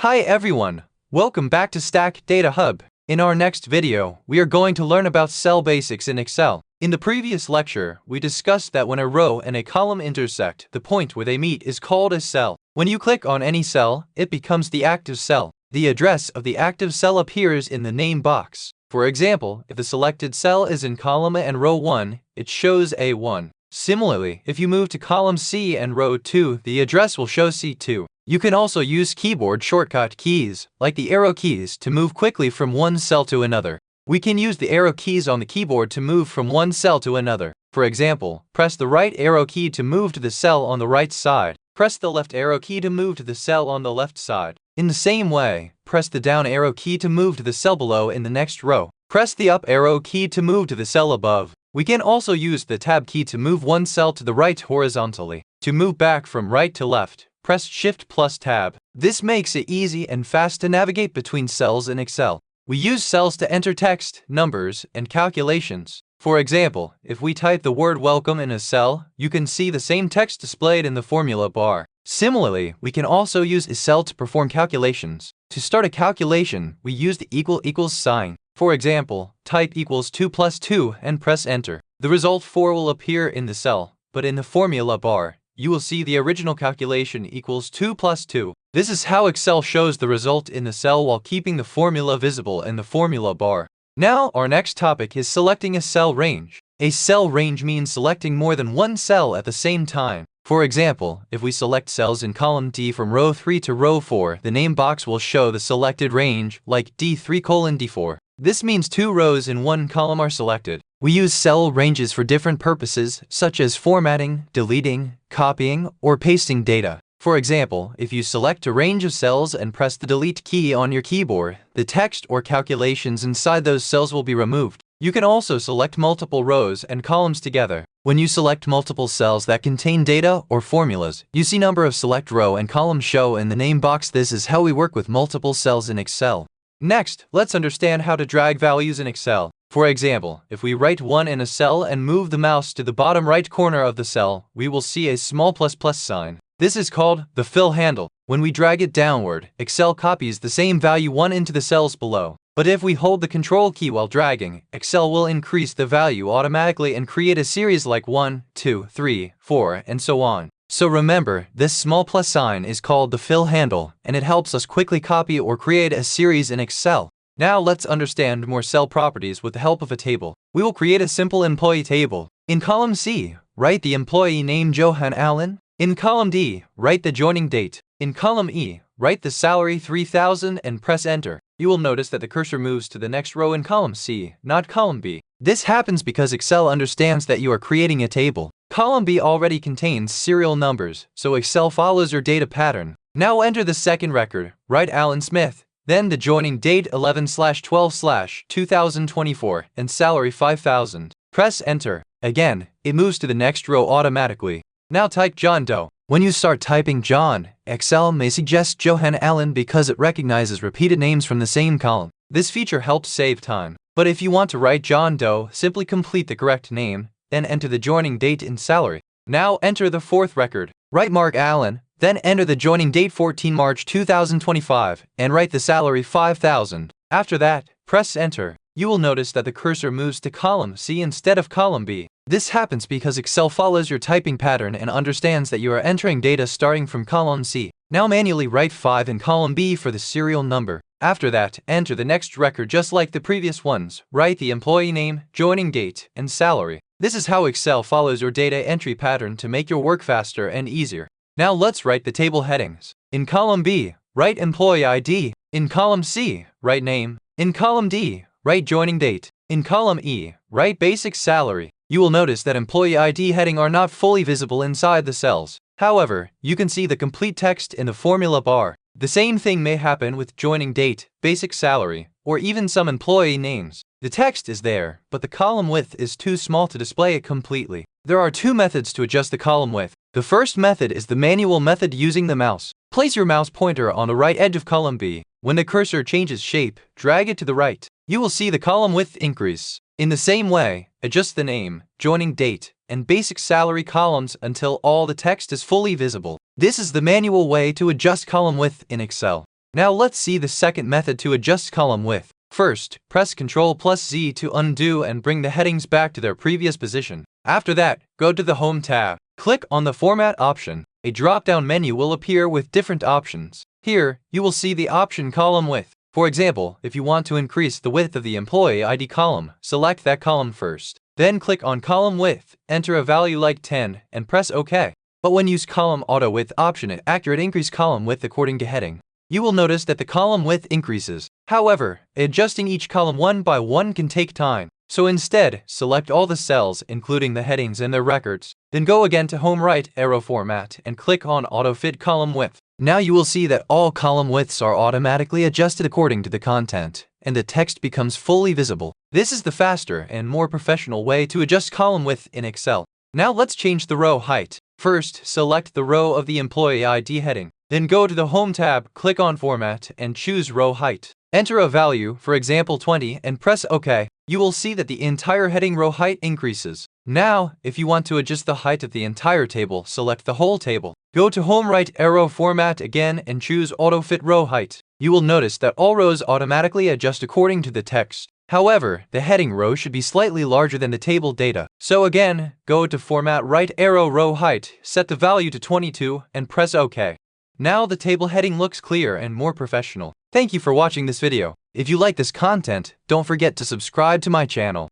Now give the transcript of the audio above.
Hi everyone, welcome back to Stack Data Hub. In our next video, we are going to learn about cell basics in Excel. In the previous lecture, we discussed that when a row and a column intersect, the point where they meet is called a cell. When you click on any cell, it becomes the active cell. The address of the active cell appears in the name box. For example, if the selected cell is in column and row 1, it shows A1. Similarly, if you move to column C and row 2, the address will show C2. You can also use keyboard shortcut keys, like the arrow keys, to move quickly from one cell to another. We can use the arrow keys on the keyboard to move from one cell to another. For example, press the right arrow key to move to the cell on the right side. Press the left arrow key to move to the cell on the left side. In the same way, press the down arrow key to move to the cell below in the next row. Press the up arrow key to move to the cell above. We can also use the tab key to move one cell to the right horizontally. To move back from right to left, press Shift plus Tab. This makes it easy and fast to navigate between cells in Excel. We use cells to enter text, numbers, and calculations. For example, if we type the word welcome in a cell, you can see the same text displayed in the formula bar. Similarly, we can also use a cell to perform calculations. To start a calculation, we use the equals sign. For example, type equals 2 plus 2 and press enter. The result 4 will appear in the cell, but in the formula bar, you will see the original calculation equals 2 plus 2. This is how Excel shows the result in the cell while keeping the formula visible in the formula bar. Now, our next topic is selecting a cell range. A cell range means selecting more than one cell at the same time. For example, if we select cells in column D from row 3 to row 4, the name box will show the selected range, like D3:D4. This means 2 rows in one column are selected. We use cell ranges for different purposes, such as formatting, deleting, copying, or pasting data. For example, if you select a range of cells and press the delete key on your keyboard, the text or calculations inside those cells will be removed. You can also select multiple rows and columns together. When you select multiple cells that contain data or formulas, you see number of select row and column show in the name box. This is how we work with multiple cells in Excel. Next, let's understand how to drag values in Excel. For example, if we write 1 in a cell and move the mouse to the bottom right corner of the cell, we will see a small plus sign. This is called the fill handle. When we drag it downward, Excel copies the same value 1 into the cells below. But if we hold the Control key while dragging, Excel will increase the value automatically and create a series like 1, 2, 3, 4, and so on. So remember, this small plus sign is called the fill handle, and it helps us quickly copy or create a series in Excel. Now let's understand more cell properties with the help of a table. We will create a simple employee table. In column C, write the employee name Johan Allen. In column D, write the joining date. In column E, write the salary 3,000 and press enter. You will notice that the cursor moves to the next row in column C, not column B. This happens because Excel understands that you are creating a table. Column B already contains serial numbers, so Excel follows your data pattern. Now enter the second record, write Alan Smith, then the joining date 11/12/2024 and salary 5,000. Press enter. Again, it moves to the next row automatically. Now type John Doe. When you start typing John, Excel may suggest Johan Allen because it recognizes repeated names from the same column. This feature helps save time. But if you want to write John Doe, simply complete the correct name, then enter the joining date and salary. Now enter the fourth record. Write Mark Allen, then enter the joining date 14 March 2025 and write the salary 5,000. After that, press enter. You will notice that the cursor moves to column C instead of column B. This happens because Excel follows your typing pattern and understands that you are entering data starting from column C. Now manually write 5 in column B for the serial number. After that, enter the next record just like the previous ones. Write the employee name, joining date, and salary. This is how Excel follows your data entry pattern to make your work faster and easier. Now let's write the table headings. In column B, write employee ID. In column C, write name. In column D, write joining date. In column E, write basic salary. You will notice that employee ID heading are not fully visible inside the cells. However, you can see the complete text in the formula bar. The same thing may happen with joining date, basic salary, or even some employee names. The text is there, but the column width is too small to display it completely. There are 2 methods to adjust the column width. The first method is the manual method using the mouse. Place your mouse pointer on the right edge of column B. When the cursor changes shape, drag it to the right. You will see the column width increase. In the same way, adjust the name, joining date, and basic salary columns until all the text is fully visible. This is the manual way to adjust column width in Excel. Now let's see the second method to adjust column width. First, press Ctrl+Z to undo and bring the headings back to their previous position. After that, go to the Home tab. Click on the Format option. A drop-down menu will appear with different options. Here, you will see the option Column Width. For example, if you want to increase the width of the Employee ID column, select that column first. Then click on Column Width, enter a value like 10, and press OK. But when use Column Auto Width option, it accurate increase column width according to heading. You will notice that the column width increases. However, adjusting each column one by one can take time. So instead, select all the cells, including the headings and their records. Then go again to Home right arrow Format and click on AutoFit Column Width. Now you will see that all column widths are automatically adjusted according to the content, and the text becomes fully visible. This is the faster and more professional way to adjust column width in Excel. Now let's change the row height. First, select the row of the Employee ID heading. Then go to the Home tab, click on Format, and choose Row Height. Enter a value, for example 20, and press OK. You will see that the entire heading row height increases. Now, if you want to adjust the height of the entire table, select the whole table. Go to Home right arrow Format again and choose Auto Fit Row Height. You will notice that all rows automatically adjust according to the text. However, the heading row should be slightly larger than the table data. So again, go to Format right arrow Row Height, set the value to 22, and press OK. Now the table heading looks clear and more professional. Thank you for watching this video. If you like this content, don't forget to subscribe to my channel.